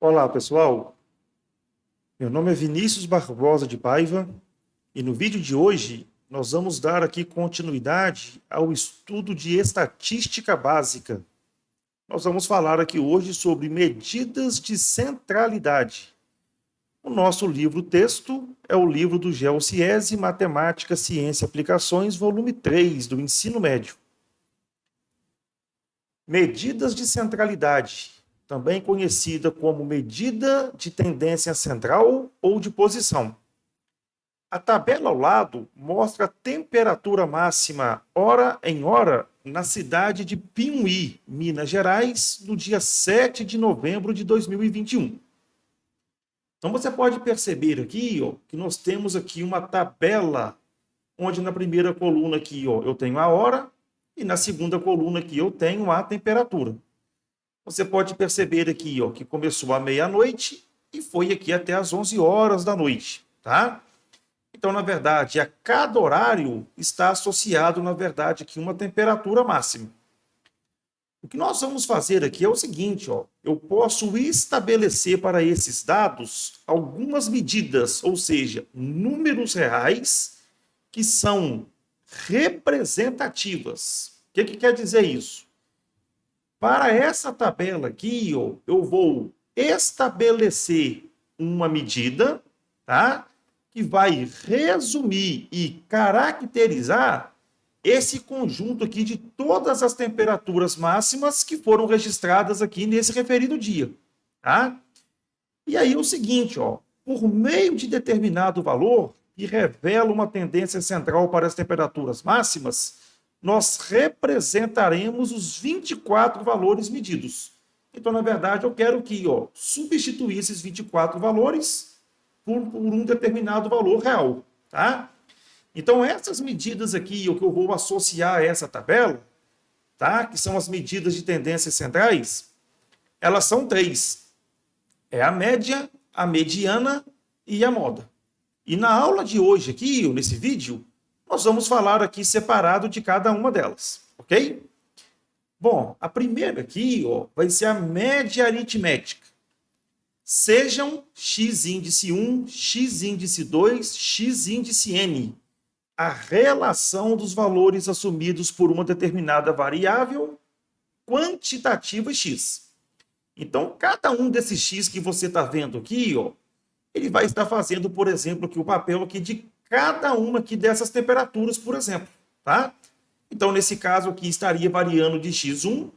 Olá, pessoal. Meu nome é Vinícius Barbosa de Paiva e no vídeo de hoje nós vamos dar aqui continuidade ao estudo de estatística básica. Nós vamos falar aqui hoje sobre medidas de centralidade. O nosso livro-texto é o livro do GeoCiesi, Matemática, Ciência e Aplicações, volume 3, do ensino médio. Medidas de centralidade, também conhecida como medida de tendência central ou de posição. A tabela ao lado mostra a temperatura máxima hora em hora na cidade de Piumhi, Minas Gerais, no dia 7 de novembro de 2021. Então você pode perceber aqui, que nós temos aqui uma tabela onde na primeira coluna aqui, eu tenho a hora e na segunda coluna aqui eu tenho a temperatura. Você pode perceber aqui, que começou à meia-noite e foi aqui até às 11 horas da noite, tá? Então, na verdade, a cada horário está associado, na verdade, aqui uma temperatura máxima. O que nós vamos fazer aqui é o seguinte, eu posso estabelecer para esses dados algumas medidas, ou seja, números reais que são representativas. O que quer dizer isso? Para essa tabela aqui, eu vou estabelecer uma medida, tá? Que vai resumir e caracterizar esse conjunto aqui de todas as temperaturas máximas que foram registradas aqui nesse referido dia, tá? E aí o seguinte, por meio de determinado valor que revela uma tendência central para as temperaturas máximas, nós representaremos os 24 valores medidos. Então, na verdade, eu quero aqui, substituir esses 24 valores por um determinado valor real, tá? Então, essas medidas aqui, o que eu vou associar a essa tabela, tá? Que são as medidas de tendências centrais, elas são três. É a média, a mediana e a moda. E na aula de hoje aqui, nesse vídeo, nós vamos falar aqui separado de cada uma delas, ok? Bom, a primeira aqui, vai ser a média aritmética. Sejam x índice 1, x índice 2, x índice n. A relação dos valores assumidos por uma determinada variável quantitativa x. Então, cada um desses x que você está vendo aqui, ele vai estar fazendo, por exemplo, aqui o papel aqui de cada uma aqui dessas temperaturas, por exemplo, tá? Então, nesse caso aqui, estaria variando de x1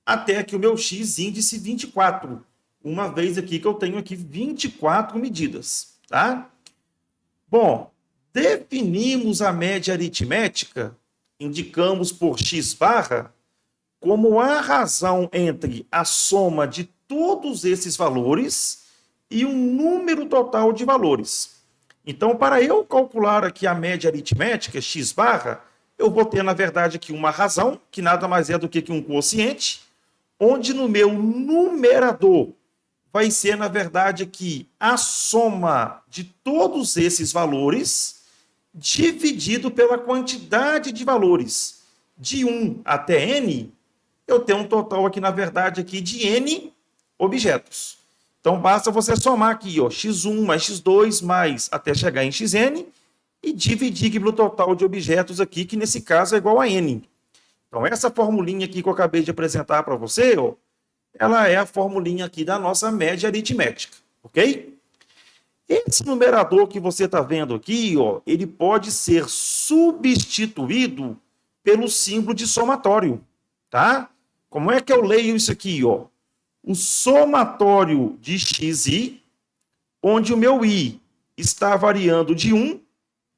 até aqui o meu x índice 24, uma vez aqui que eu tenho aqui 24 medidas, tá? Bom, definimos a média aritmética, indicamos por x barra, como a razão entre a soma de todos esses valores e o número total de valores. Então, para eu calcular aqui a média aritmética, x barra, eu vou ter, na verdade, aqui uma razão, que nada mais é do que um quociente, onde no meu numerador vai ser, na verdade, aqui a soma de todos esses valores dividido pela quantidade de valores. De 1 até n, eu tenho um total aqui, na verdade, aqui de n objetos. Então, basta você somar aqui, x1 mais x2 mais até chegar em xn e dividir pelo total de objetos aqui, que nesse caso é igual a n. Então, essa formulinha aqui que eu acabei de apresentar para você, ela é a formulinha aqui da nossa média aritmética, ok? Esse numerador que você está vendo aqui, ele pode ser substituído pelo símbolo de somatório, tá? Como é que eu leio isso aqui, O somatório de xi, onde o meu i está variando de 1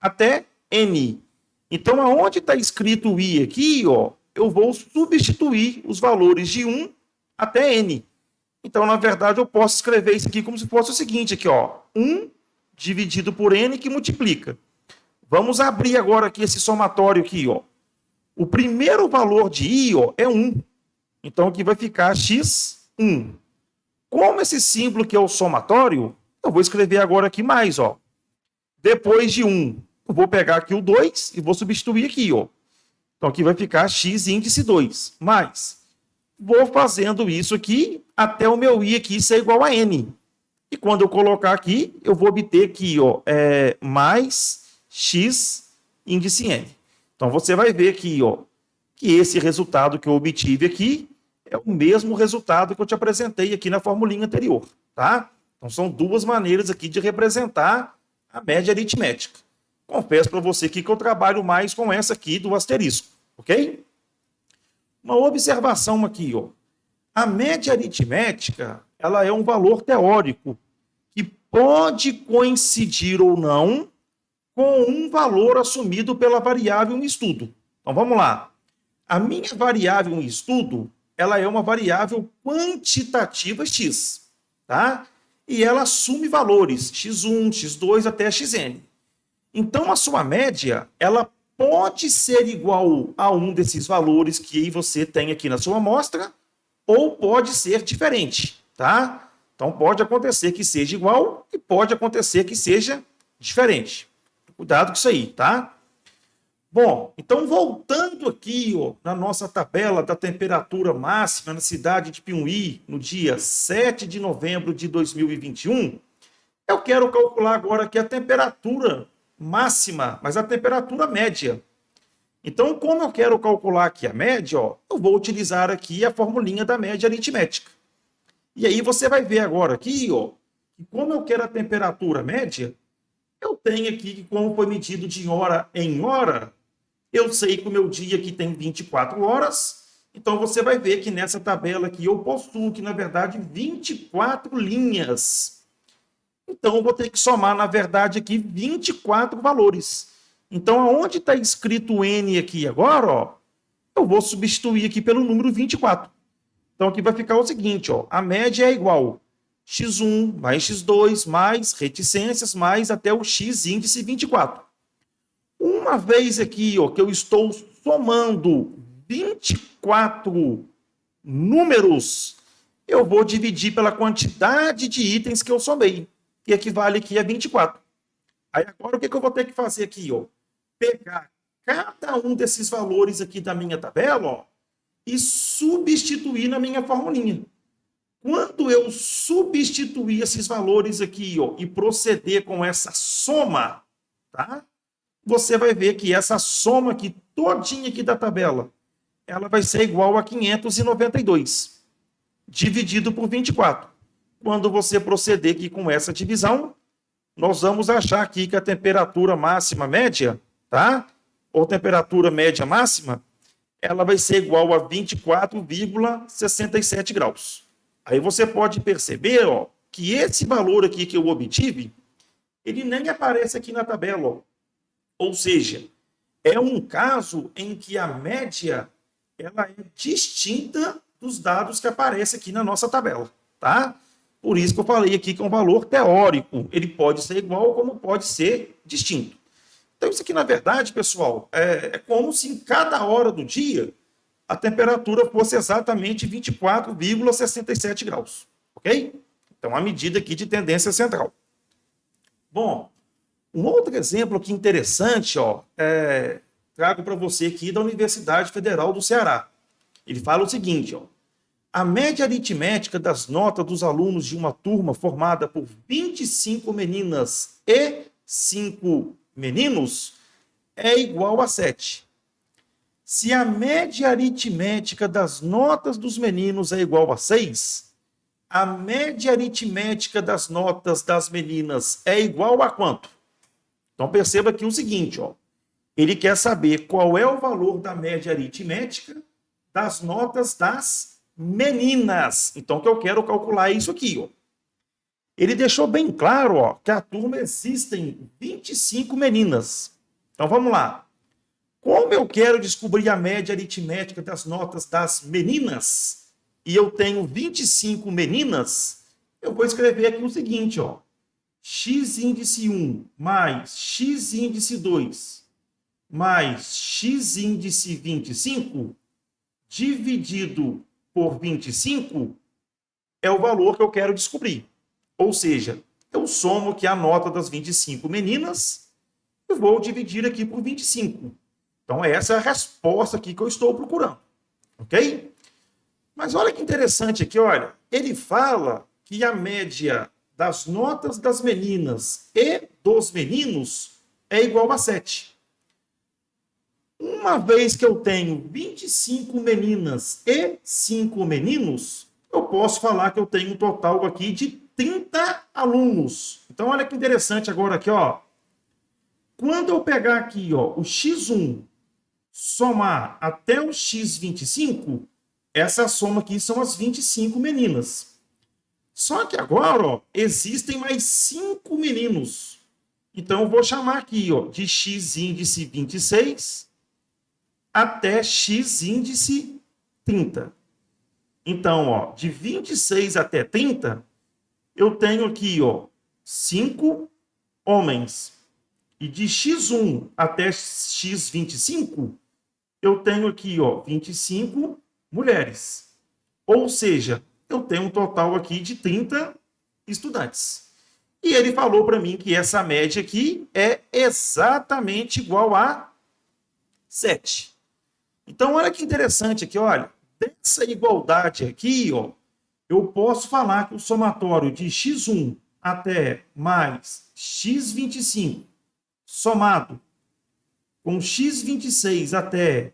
até n. Então, aonde está escrito o i aqui, eu vou substituir os valores de 1 até n. Então, na verdade, eu posso escrever isso aqui como se fosse o seguinte, aqui, 1 dividido por n que multiplica. Vamos abrir agora aqui esse somatório aqui, O primeiro valor de i, é 1. Então, aqui vai ficar x1. Como esse símbolo que é o somatório, eu vou escrever agora aqui mais, Depois de 1, eu vou pegar aqui o 2 e vou substituir aqui, Então, aqui vai ficar x índice 2, mais vou fazendo isso aqui até o meu I aqui ser igual a N. E quando eu colocar aqui, eu vou obter aqui, ó, mais X índice N. Então, você vai ver aqui, ó, que esse resultado que eu obtive aqui é o mesmo resultado que eu te apresentei aqui na formulinha anterior, tá? Então, são duas maneiras aqui de representar a média aritmética. Confesso para você aqui que eu trabalho mais com essa aqui do asterisco, ok? Uma observação aqui, ó. A média aritmética, ela é um valor teórico que pode coincidir ou não com um valor assumido pela variável em estudo. Então, vamos lá. A minha variável em estudo, ela é uma variável quantitativa x, tá? E ela assume valores x1, x2 até xn. Então, a sua média, ela pode ser igual a um desses valores que você tem aqui na sua amostra, ou pode ser diferente, tá? Então, pode acontecer que seja igual e pode acontecer que seja diferente. Cuidado com isso aí, tá? Bom, então voltando aqui, ó, na nossa tabela da temperatura máxima na cidade de Piumhi, no dia 7 de novembro de 2021, eu quero calcular agora aqui a temperatura máxima, mas a temperatura média. Então, como eu quero calcular aqui a média, ó, eu vou utilizar aqui a formulinha da média aritmética. E aí você vai ver agora aqui, ó, que como eu quero a temperatura média, eu tenho aqui que como foi medido de hora em hora, eu sei que o meu dia aqui tem 24 horas, então você vai ver que nessa tabela aqui eu possuo que, na verdade, 24 linhas. Então, eu vou ter que somar, na verdade, aqui 24 valores. Então, aonde está escrito N aqui agora, ó, eu vou substituir aqui pelo número 24. Então, aqui vai ficar o seguinte, ó, a média é igual x1 mais x2 mais reticências mais até o x índice 24. Uma vez aqui, ó, que eu estou somando 24 números, eu vou dividir pela quantidade de itens que eu somei, que equivale aqui a 24. Aí agora o que eu vou ter que fazer aqui, ó? Pegar cada um desses valores aqui da minha tabela, ó, e substituir na minha formulinha. Quando eu substituir esses valores aqui, ó, e proceder com essa soma, tá? Você vai ver que essa soma aqui, todinha aqui da tabela, ela vai ser igual a 592, dividido por 24. Quando você proceder aqui com essa divisão, nós vamos achar aqui que a temperatura máxima média, tá? Ou temperatura média máxima, ela vai ser igual a 24,67 graus. Aí você pode perceber, ó, que esse valor aqui que eu obtive, ele nem aparece aqui na tabela, ó. Ou seja, é um caso em que a média ela é distinta dos dados que aparecem aqui na nossa tabela, tá? Por isso que eu falei aqui que é um valor teórico. Ele pode ser igual, como pode ser distinto. Então, isso aqui, na verdade, pessoal, é como se em cada hora do dia a temperatura fosse exatamente 24,67 graus, ok? Então, a medida aqui de tendência central. Bom, um outro exemplo aqui interessante, ó, trago para você aqui da Universidade Federal do Ceará. Ele fala o seguinte, ó, a média aritmética das notas dos alunos de uma turma formada por 25 meninas e 5 meninos é igual a 7. Se a média aritmética das notas dos meninos é igual a 6, a média aritmética das notas das meninas é igual a quanto? Então, perceba aqui o seguinte, ó. Ele quer saber qual é o valor da média aritmética das notas das meninas. Então, que eu quero calcular isso aqui, ó. Ele deixou bem claro, ó, que a turma existem 25 meninas. Então, vamos lá. Como eu quero descobrir a média aritmética das notas das meninas, e eu tenho 25 meninas, eu vou escrever aqui o seguinte, ó. X índice 1 mais X índice 2 mais X índice 25 dividido por 25 é o valor que eu quero descobrir. Ou seja, eu somo aqui a nota das 25 meninas e vou dividir aqui por 25. Então, essa é a resposta aqui que eu estou procurando. Ok? Mas olha que interessante aqui, olha. Ele fala que a média das notas das meninas e dos meninos é igual a 7. Uma vez que eu tenho 25 meninas e 5 meninos, eu posso falar que eu tenho um total aqui de 30 alunos. Então, olha que interessante agora aqui, ó. Quando eu pegar aqui, ó, o x1, somar até o x25, essa soma aqui são as 25 meninas. Só que agora, ó, existem mais 5 meninos. Então, eu vou chamar aqui, ó, de x índice 26 até x índice 30. Então, ó, de 26 até 30, eu tenho aqui, ó, 5 homens. E de x1 até x25, eu tenho aqui, ó, 25 mulheres. Ou seja, eu tenho um total aqui de 30 estudantes. E ele falou para mim que essa média aqui é exatamente igual a 7. Então, olha que interessante aqui, olha. Dessa igualdade aqui, ó, eu posso falar que o somatório de x1 até mais x25 somado com x26 até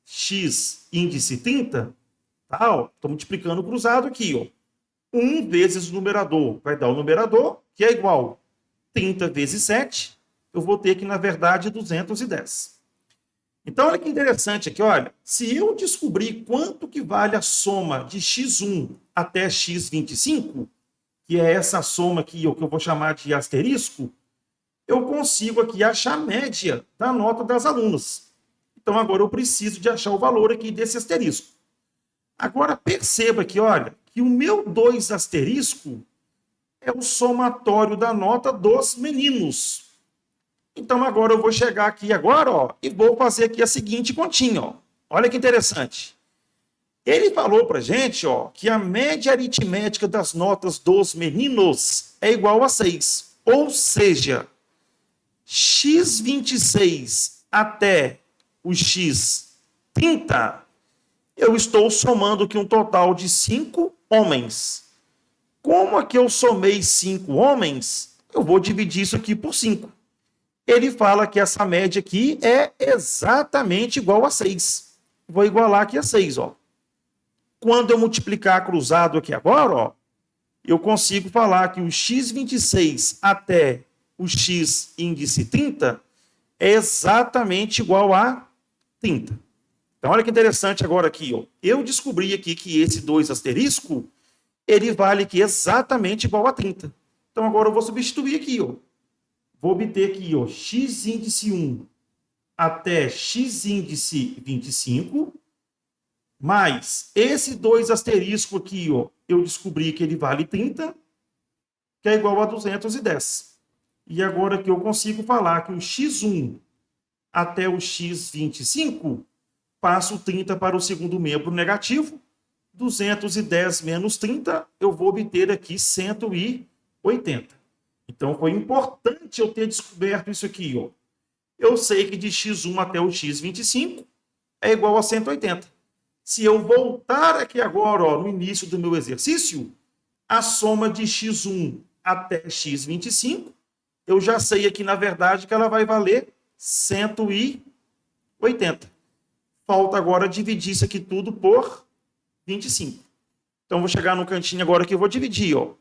x índice 30, tá? Estou multiplicando cruzado aqui, ó. 1 vezes o numerador vai dar o numerador, que é igual 30 vezes 7. Eu vou ter aqui, na verdade, 210. Então, olha que interessante aqui, olha. Se eu descobrir quanto que vale a soma de x1 até x25, que é essa soma aqui, o que eu vou chamar de asterisco, eu consigo aqui achar a média da nota das alunas. Então, agora eu preciso de achar o valor aqui desse asterisco. Agora, perceba aqui, olha, que o meu 2 asterisco é o somatório da nota dos meninos. Então, agora eu vou chegar aqui agora, ó, e vou fazer aqui a seguinte continha, ó. Olha que interessante. Ele falou para gente, ó, que a média aritmética das notas dos meninos é igual a 6. Ou seja, x26 até o x30, eu estou somando aqui um total de 5 homens. Como aqui eu somei 5 homens, eu vou dividir isso aqui por 5. Ele fala que essa média aqui é exatamente igual a 6. Vou igualar aqui a 6, ó. Quando eu multiplicar cruzado aqui agora, ó, eu consigo falar que o x26 até o x índice 30 é exatamente igual a 30. Então, olha que interessante agora aqui, ó. Eu descobri aqui que esse 2 asterisco, ele vale aqui exatamente igual a 30. Então, agora eu vou substituir aqui, ó. Vou obter aqui, ó, x índice 1 até x índice 25, mais esse 2 asterisco aqui, ó, eu descobri que ele vale 30, que é igual a 210. E agora que eu consigo falar que o x1 até o x25, passo 30 para o segundo membro negativo, 210 menos 30, eu vou obter aqui 180. Então, foi importante eu ter descoberto isso aqui, ó. Eu sei que de x1 até o x25 é igual a 180. Se eu voltar aqui agora, ó, no início do meu exercício, a soma de x1 até x25, eu já sei aqui, na verdade, que ela vai valer 180. Falta agora dividir isso aqui tudo por 25. Então, vou chegar no cantinho agora que eu vou dividir, ó.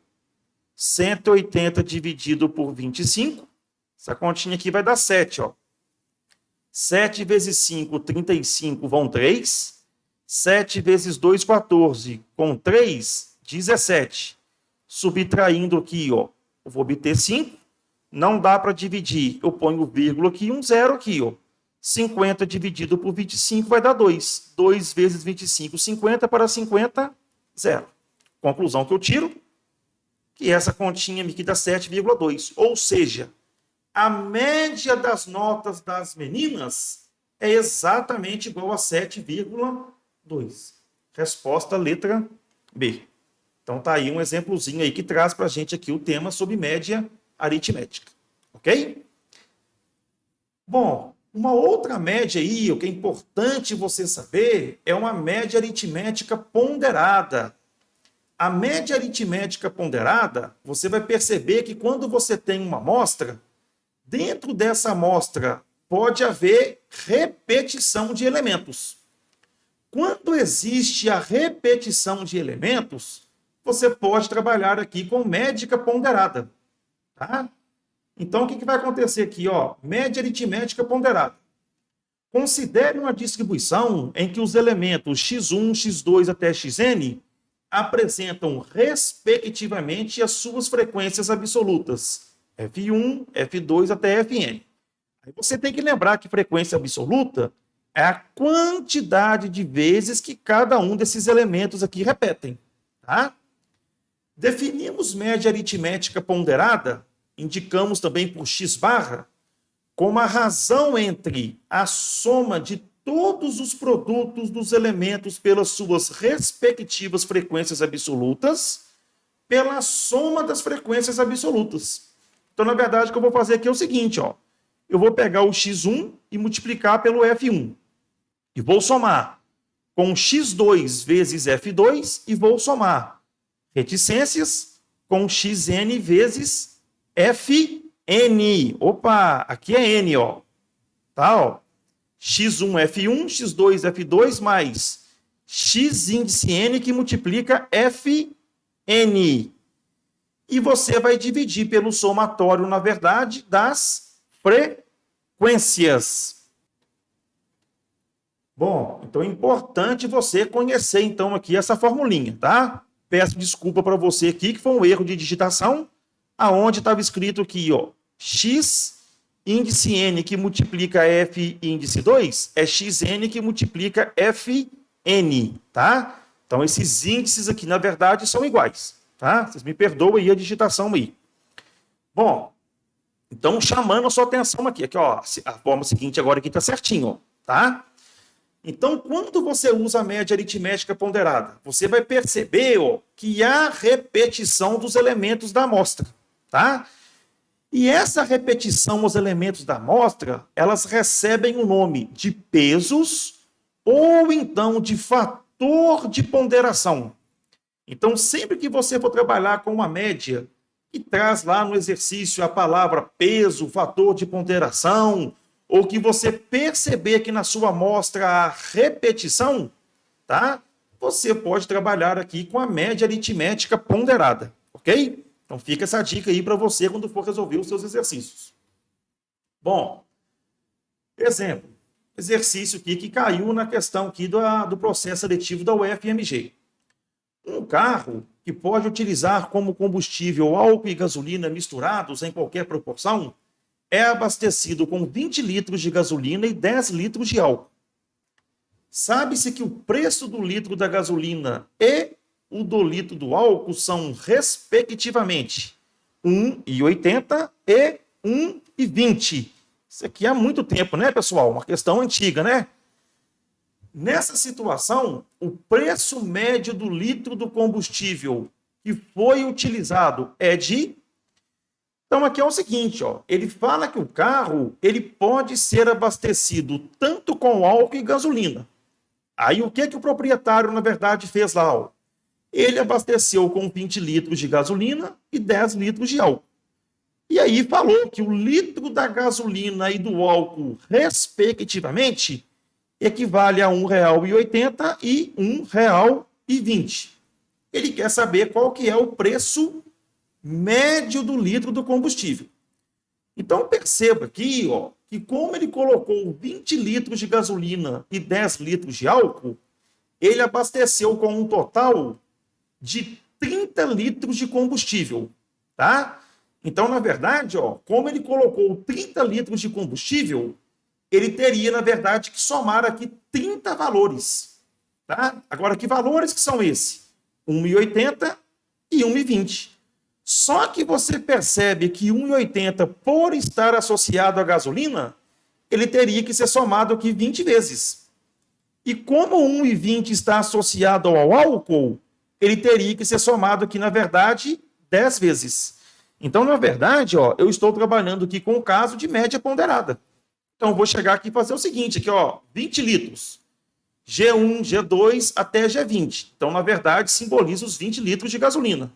180 dividido por 25, essa continha aqui vai dar 7, ó. 7 vezes 5, 35, vão 3. 7 vezes 2, 14. Com 3, 17. Subtraindo aqui, ó, eu vou obter 5. Não dá para dividir, eu ponho vírgula aqui e um zero aqui, ó. 50 dividido por 25 vai dar 2. 2 vezes 25, 50 para 50, 0. Conclusão que eu tiro, que essa continha aqui dá 7,2. Ou seja, a média das notas das meninas é exatamente igual a 7,2. Resposta letra B. Então tá aí um exemplozinho aí que traz para a gente aqui o tema sobre média aritmética. Ok? Bom, Uma outra média aí, o que é importante você saber, é uma média aritmética ponderada. A média aritmética ponderada, você vai perceber que quando você tem uma amostra, dentro dessa amostra pode haver repetição de elementos. Quando existe a repetição de elementos, você pode trabalhar aqui com média ponderada, tá? Então, o que vai acontecer aqui? Ó? Média aritmética ponderada. Considere uma distribuição em que os elementos x1, x2 até xn apresentam, respectivamente, as suas frequências absolutas, F1, F2 até Fn. Aí você tem que lembrar que frequência absoluta é a quantidade de vezes que cada um desses elementos aqui repetem, tá? Definimos média aritmética ponderada, indicamos também por x barra, como a razão entre a soma de todos os produtos dos elementos pelas suas respectivas frequências absolutas, pela soma das frequências absolutas. Então, na verdade, o que eu vou fazer aqui é o seguinte, ó. Eu vou pegar o x1 e multiplicar pelo F1. E vou somar com x2 vezes F2 e vou somar reticências com xn vezes Fn. Opa, aqui é n, ó. Tá, ó. x1 F1, x2 F2 mais x índice n que multiplica Fn. E você vai dividir pelo somatório, na verdade, das frequências. Bom, então é importante você conhecer, então, aqui essa formulinha, tá? Peço desculpa para você aqui, que foi um erro de digitação, aonde estava escrito aqui, ó, x índice n que multiplica f índice 2 é xn que multiplica fn, tá? Então, esses índices aqui, na verdade, são iguais, tá? Vocês me perdoem aí a digitação aí. Bom, então, chamando a sua atenção aqui, ó, a forma seguinte agora aqui está certinho, ó, tá? Então, quando você usa a média aritmética ponderada, você vai perceber, ó, que há repetição dos elementos da amostra, tá? E essa repetição aos elementos da amostra, elas recebem o nome de pesos ou então de fator de ponderação. Então, sempre que você for trabalhar com uma média que traz lá no exercício a palavra peso, fator de ponderação, ou que você perceber que na sua amostra há repetição, tá? Você pode trabalhar aqui com a média aritmética ponderada, ok? Então fica essa dica aí para você quando for resolver os seus exercícios. Bom, exemplo, exercício aqui que caiu na questão aqui do processo seletivo da UFMG. Um carro que pode utilizar como combustível álcool e gasolina misturados em qualquer proporção é abastecido com 20 litros de gasolina e 10 litros de álcool. Sabe-se que o preço do litro da gasolina e o do litro do álcool são, respectivamente, R$ 1,80 e R$ 1,20. Isso aqui há muito tempo, né, pessoal? Uma questão antiga, né? Nessa situação, o preço médio do litro do combustível que foi utilizado é de... Então, aqui é o seguinte, ó, ele fala que o carro ele pode ser abastecido tanto com álcool e gasolina. Aí, o que o proprietário, na verdade, fez lá? Ó? Ele abasteceu com 20 litros de gasolina e 10 litros de álcool. E aí falou que o litro da gasolina e do álcool, respectivamente, equivale a R$ 1,80 e R$ 1,20. Ele quer saber qual que é o preço médio do litro do combustível. Então, perceba aqui, ó, que como ele colocou 20 litros de gasolina e 10 litros de álcool, ele abasteceu com um total de 30 litros de combustível, tá? Então, na verdade, ó, como ele colocou 30 litros de combustível, ele teria, na verdade, que somar aqui 30 valores, tá? Agora, que valores que são esses? 1,80 e 1,20. Só que você percebe que 1,80, por estar associado à gasolina, ele teria que ser somado aqui 20 vezes. E como 1,20 está associado ao álcool, ele teria que ser somado aqui, na verdade, 10 vezes. Então, na verdade, ó, eu estou trabalhando aqui com o caso de média ponderada. Então, eu vou chegar aqui e fazer o seguinte, aqui, ó, 20 litros. G1, G2 até G20. Então, na verdade, simboliza os 20 litros de gasolina.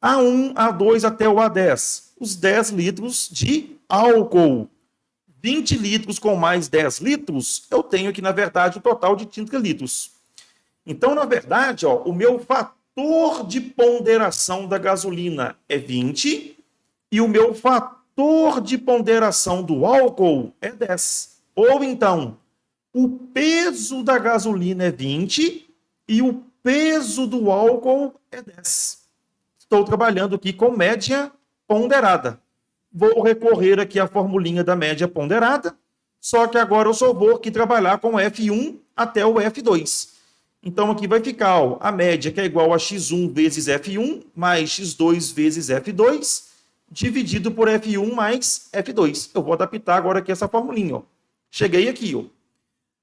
A1, A2 até o A10. Os 10 litros de álcool. 20 litros com mais 10 litros, eu tenho aqui, na verdade, um total de 30 litros. Então, na verdade, ó, o meu fator de ponderação da gasolina é 20 e o meu fator de ponderação do álcool é 10. Ou então, o peso da gasolina é 20 e o peso do álcool é 10. Estou trabalhando aqui com média ponderada. Vou recorrer aqui à formulinha da média ponderada, só que agora eu só vou aqui trabalhar com F1 até o F2. Então, aqui vai ficar ó, a média, que é igual a x1 vezes F1, mais x2 vezes F2, dividido por F1 mais F2. Eu vou adaptar agora aqui essa formulinha. Ó. Cheguei aqui. Ó.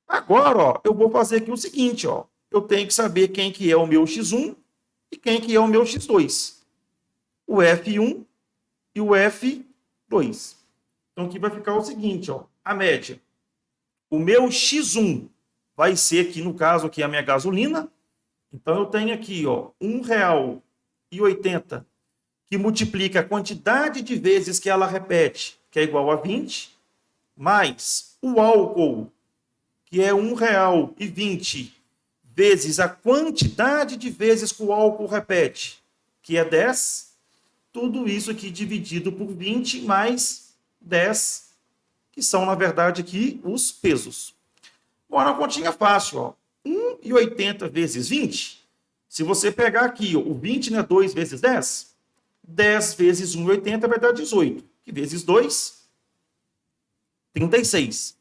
Agora, ó, eu vou fazer aqui o seguinte. Ó. Eu tenho que saber quem que é o meu x1 e quem que é o meu x2. O F1 e o F2. Então, aqui vai ficar o seguinte, ó, a média. O meu X1 vai ser aqui, no caso, aqui a minha gasolina. Então, eu tenho aqui, ó, R$1,80, que multiplica a quantidade de vezes que ela repete, que é igual a 20, mais o álcool, que é R$1,20, vezes a quantidade de vezes que o álcool repete, que é 10. Tudo isso aqui dividido por 20 mais 10, que são, na verdade, aqui os pesos. Agora, uma continha fácil, ó. 1,80 vezes 20. Se você pegar aqui, ó, o 20, né, 2 vezes 10, 10 vezes 1,80 vai dar 18. Que vezes 2, 36.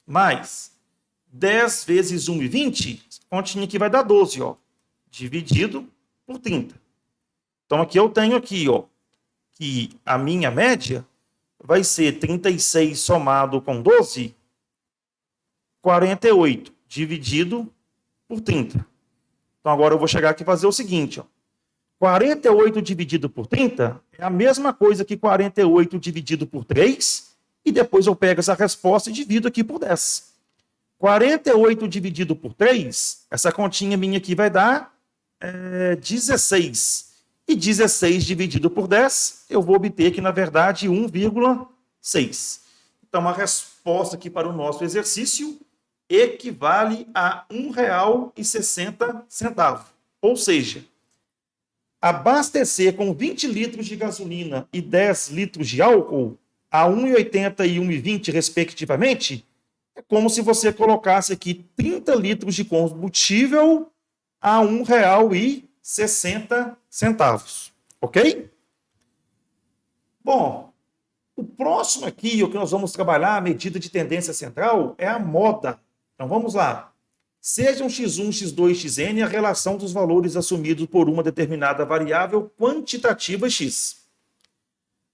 Mais 10 vezes 1,20, continha aqui vai dar 12, ó. Dividido por 30. Então, aqui eu tenho aqui, ó, que a minha média vai ser 36 somado com 12, 48, dividido por 30. Então, agora eu vou chegar aqui e fazer o seguinte, ó. 48 dividido por 30 é a mesma coisa que 48 dividido por 3, e depois eu pego essa resposta e divido aqui por 10. 48 dividido por 3, essa continha minha aqui vai dar 16. E 16 dividido por 10, eu vou obter aqui, na verdade, 1,6. Então, a resposta aqui para o nosso exercício equivale a R$1,60. Ou seja, abastecer com 20 litros de gasolina e 10 litros de álcool a 1,80 e 1,20, respectivamente, é como se você colocasse aqui 30 litros de combustível a R$1,60. Ok? Bom, o próximo aqui, o que nós vamos trabalhar, a medida de tendência central, é a moda. Então, vamos lá. Sejam x1, x2, xn a relação dos valores assumidos por uma determinada variável quantitativa x.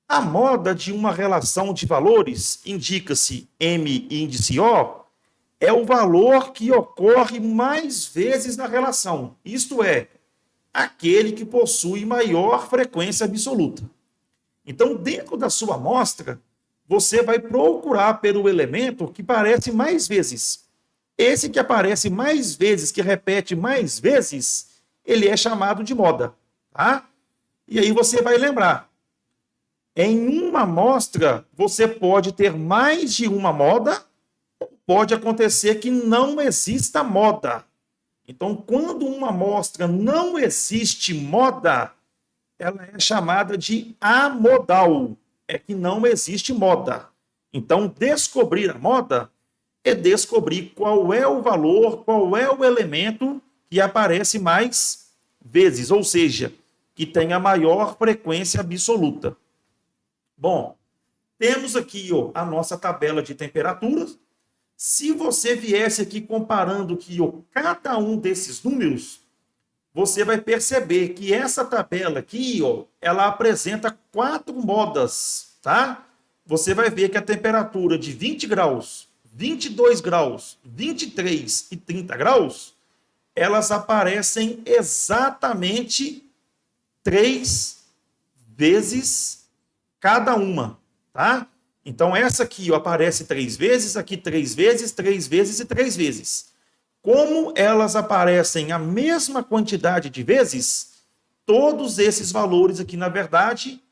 A moda de uma relação de valores, indica-se M índice O, é o valor que ocorre mais vezes na relação. Isto é, aquele que possui maior frequência absoluta. Então, dentro da sua amostra, você vai procurar pelo elemento que aparece mais vezes. Esse que aparece mais vezes, que repete mais vezes, ele é chamado de moda. Tá? E aí você vai lembrar. Em uma amostra, você pode ter mais de uma moda, pode acontecer que não exista moda. Então, quando uma amostra não existe moda, ela é chamada de amodal. É que não existe moda. Então, descobrir a moda é descobrir qual é o valor, qual é o elemento que aparece mais vezes, ou seja, que tem a maior frequência absoluta. Bom, temos aqui ó, a nossa tabela de temperaturas. Se você viesse aqui comparando aqui, ó, cada um desses números, você vai perceber que essa tabela aqui, ó, ela apresenta 4 modas, tá? Você vai ver que a temperatura de 20 graus, 22 graus, 23 e 30 graus, elas aparecem exatamente 3 vezes cada uma, tá? Então, essa aqui ó, aparece 3 vezes, aqui 3 vezes, 3 vezes e 3 vezes. Como elas aparecem a mesma quantidade de vezes, todos esses valores aqui, na verdade,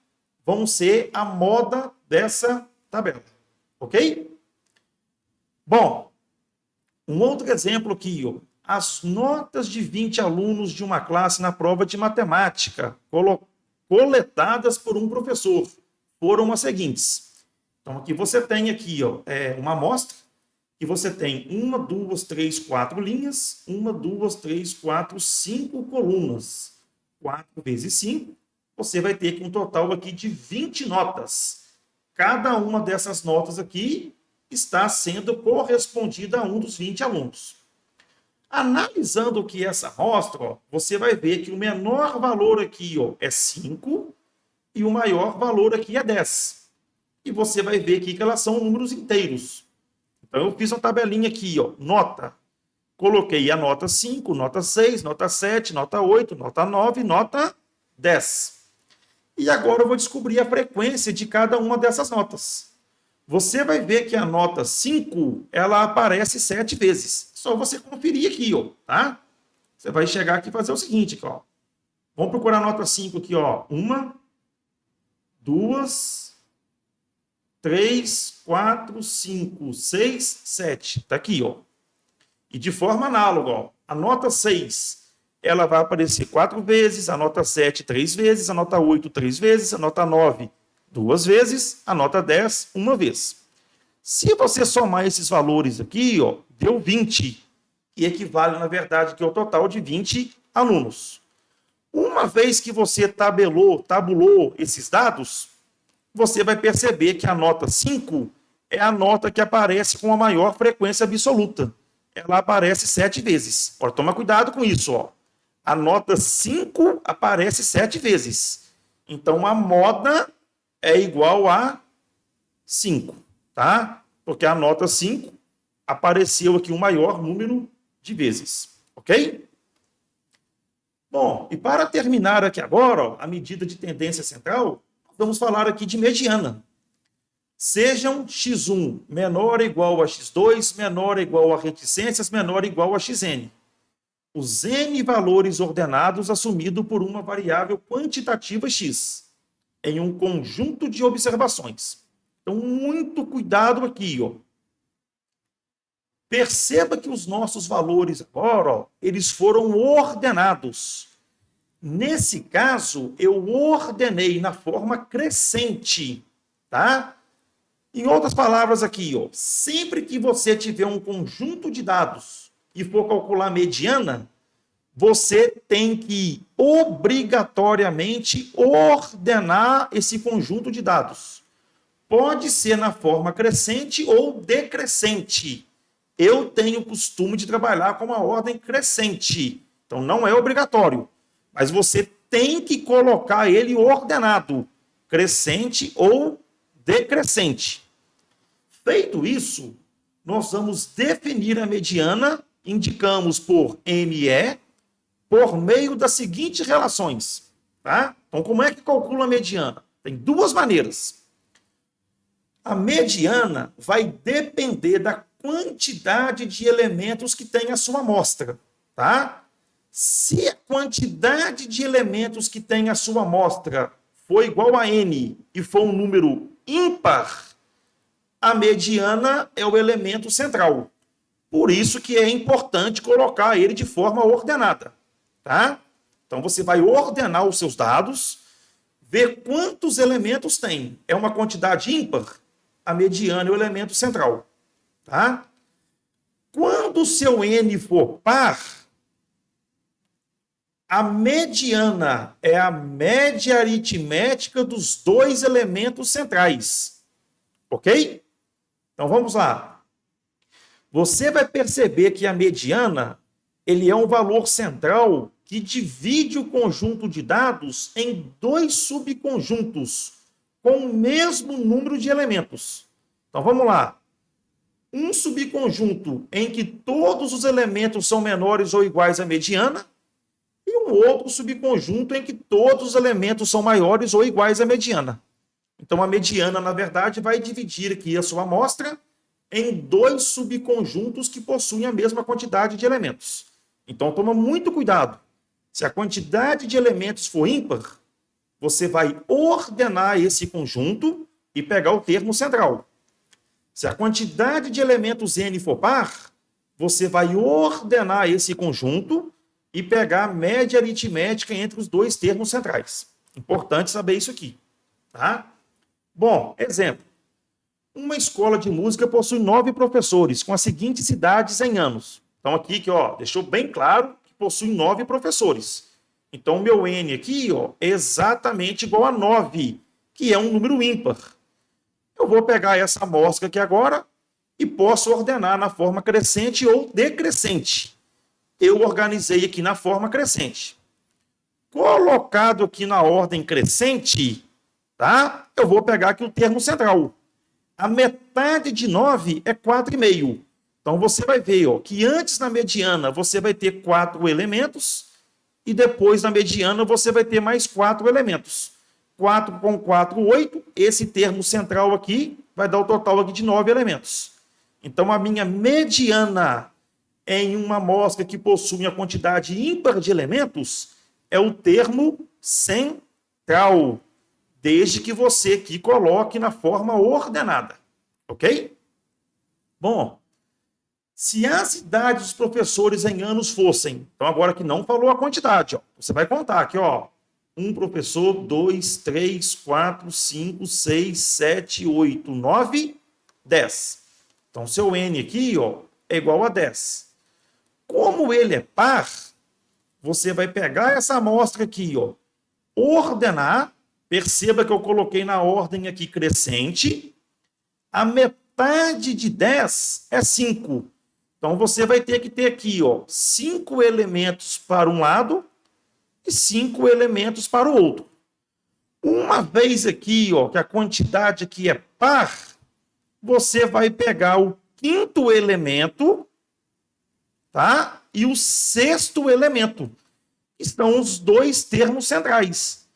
vão ser a moda dessa tabela. Ok? Bom, um outro exemplo aqui, ó. As notas de 20 alunos de uma classe na prova de matemática, coletadas por um professor, foram as seguintes. Então, aqui você tem aqui, ó, uma amostra, que você tem 1, 2, 3, 4 linhas, 1, 2, 3, 4, 5 colunas. 4 vezes 5, você vai ter um total aqui de 20 notas. Cada uma dessas notas aqui está sendo correspondida a um dos 20 alunos. Analisando o que essa mostra, ó, você vai ver que o menor valor aqui ó, é 5 e o maior valor aqui é 10. E você vai ver aqui que elas são números inteiros. Então, eu fiz uma tabelinha aqui, ó, nota. Coloquei a nota 5, nota 6, nota 7, nota 8, nota 9, nota 10. E agora eu vou descobrir a frequência de cada uma dessas notas. Você vai ver que a nota 5, ela aparece 7 vezes. Só você conferir aqui, ó, tá? Você vai chegar aqui e fazer o seguinte, ó. Vamos procurar a nota 5 aqui, ó. 1, 2, 3, 4, 5, 6, 7. Tá aqui, ó. E de forma análoga, ó, a nota 6, ela vai aparecer 4 vezes, a nota 7, 3 vezes, a nota 8, 3 vezes, a nota 9, 2 vezes, a nota 10, 1 vez. Se você somar esses valores aqui, ó, deu 20, que equivale, na verdade, que é o total de 20 alunos. Uma vez que você tabulou esses dados, você vai perceber que a nota 5 é a nota que aparece com a maior frequência absoluta. Ela aparece 7 vezes. Ora, toma cuidado com isso, ó. A nota 5 aparece 7 vezes. Então, a moda é igual a 5, tá? Porque a nota 5 apareceu aqui o maior número de vezes, ok? Bom, e para terminar aqui agora, ó, a medida de tendência central, vamos falar aqui de mediana. Sejam x1 menor ou igual a x2, menor ou igual a reticências, menor ou igual a xn. Os n valores ordenados assumidos por uma variável quantitativa x, em um conjunto de observações. Então, muito cuidado aqui, ó. Perceba que os nossos valores agora, ó, eles foram ordenados. Nesse caso, eu ordenei na forma crescente, tá? Em outras palavras aqui, ó, sempre que você tiver um conjunto de dados e for calcular mediana, você tem que obrigatoriamente ordenar esse conjunto de dados. Pode ser na forma crescente ou decrescente. Eu tenho o costume de trabalhar com uma ordem crescente, então não é obrigatório, mas você tem que colocar ele ordenado, crescente ou decrescente. Feito isso, nós vamos definir a mediana, indicamos por ME, por meio das seguintes relações. Tá? Então, como é que calcula a mediana? Tem duas maneiras. A mediana vai depender da quantidade de elementos que tem a sua amostra. Tá? Se a quantidade de elementos que tem a sua amostra for igual a N e for um número ímpar, a mediana é o elemento central. Por isso que é importante colocar ele de forma ordenada. Tá? Então, você vai ordenar os seus dados, ver quantos elementos tem. É uma quantidade ímpar? A mediana é o elemento central. Tá? Quando o seu N for par, a mediana é a média aritmética dos dois elementos centrais. Ok? Então, vamos lá. Você vai perceber que a mediana ele é um valor central que divide o conjunto de dados em dois subconjuntos com o mesmo número de elementos. Então, vamos lá. Um subconjunto em que todos os elementos são menores ou iguais à mediana e um outro subconjunto em que todos os elementos são maiores ou iguais à mediana. Então, a mediana, na verdade, vai dividir aqui a sua amostra em dois subconjuntos que possuem a mesma quantidade de elementos. Então, toma muito cuidado. Se a quantidade de elementos for ímpar, você vai ordenar esse conjunto e pegar o termo central. Se a quantidade de elementos n for par, você vai ordenar esse conjunto e pegar a média aritmética entre os dois termos centrais. Importante saber isso aqui, tá? Bom, exemplo. Uma escola de música possui 9 professores, com as seguintes idades em anos. Então, aqui, deixou bem claro que possui 9 professores. Então, o meu N aqui, é exatamente igual a 9, que é um número ímpar. Eu vou pegar essa amostra aqui agora e posso ordenar na forma crescente ou decrescente. Eu organizei aqui na forma crescente. Colocado aqui na ordem crescente, tá? Eu vou pegar aqui o termo central. A metade de 9 é 4,5. Então, você vai ver que antes na mediana você vai ter 4 elementos e depois na mediana você vai ter mais 4 elementos. 4 com 4, 8. Esse termo central aqui vai dar o total aqui de 9 elementos. Então, a minha mediana em uma amostra que possui a quantidade ímpar de elementos é o termo central, desde que você aqui coloque na forma ordenada, ok? Bom, se as idades dos professores em anos fossem, então agora que não falou a quantidade, você vai contar aqui, um professor, 2, 3, 4, 5, 6, 7, 8, 9, 10. Então, seu N aqui, é igual a 10. Como ele é par, você vai pegar essa amostra aqui, ordenar. Perceba que eu coloquei na ordem aqui crescente. A metade de 10 é 5. Então, você vai ter que ter aqui, 5 elementos para um lado e 5 elementos para o outro. Uma vez aqui, que a quantidade aqui é par, você vai pegar o quinto elemento, tá? E o sexto elemento. Estão os dois termos centrais.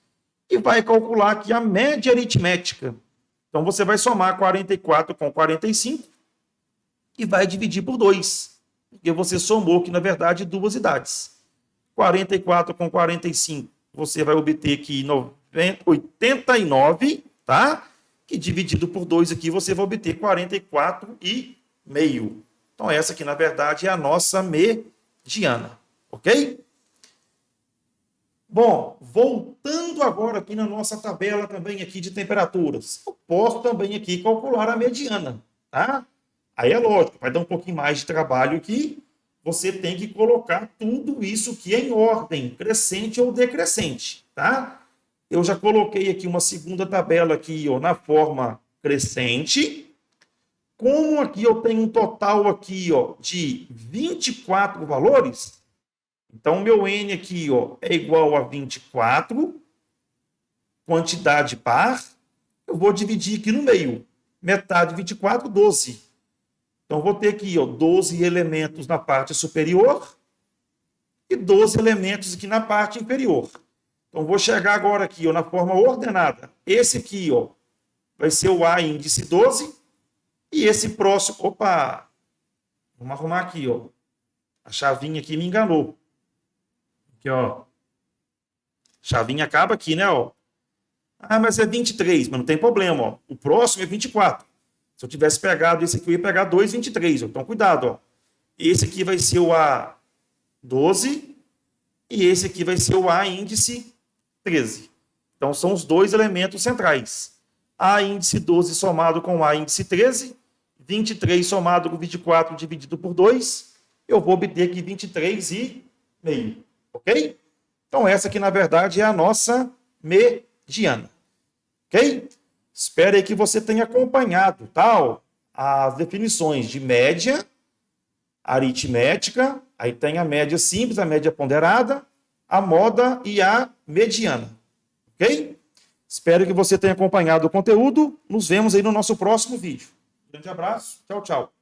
E vai calcular aqui a média aritmética. Então, você vai somar 44 com 45 e vai dividir por 2. Porque você somou aqui, na verdade, duas idades. 44 com 45, você vai obter aqui 89, tá? Que dividido por 2 aqui, você vai obter 44,5. Então, essa aqui, na verdade, é a nossa mediana, ok? Bom, voltando agora aqui na nossa tabela também aqui de temperaturas, eu posso também aqui calcular a mediana, tá? Aí é lógico, vai dar um pouquinho mais de trabalho aqui, você tem que colocar tudo isso aqui em ordem, crescente ou decrescente, tá? Eu já coloquei aqui uma segunda tabela aqui, na forma crescente. Como aqui eu tenho um total aqui, de 24 valores, então, meu N aqui, é igual a 24, quantidade par, eu vou dividir aqui no meio. Metade de 24, 12. Então, vou ter aqui, 12 elementos na parte superior e 12 elementos aqui na parte inferior. Então, vou chegar agora aqui, na forma ordenada. Esse aqui, vai ser o A índice 12 e esse próximo... Opa! Vamos arrumar aqui, A chavinha aqui me enganou. Aqui, chavinha acaba aqui, né, Ah, mas é 23, mas não tem problema, O próximo é 24. Se eu tivesse pegado esse aqui, eu ia pegar 2,23, Então, cuidado, Esse aqui vai ser o A12 e esse aqui vai ser o A índice 13. Então, são os dois elementos centrais. A índice 12 somado com A índice 13, 23 somado com 24 dividido por 2, eu vou obter aqui 23,5. Ok? Então, essa aqui, na verdade, é a nossa mediana. Ok? Espero aí que você tenha acompanhado, as definições de média, aritmética, aí tem a média simples, a média ponderada, a moda e a mediana. Ok? Espero que você tenha acompanhado o conteúdo. Nos vemos aí no nosso próximo vídeo. Grande abraço. Tchau, tchau.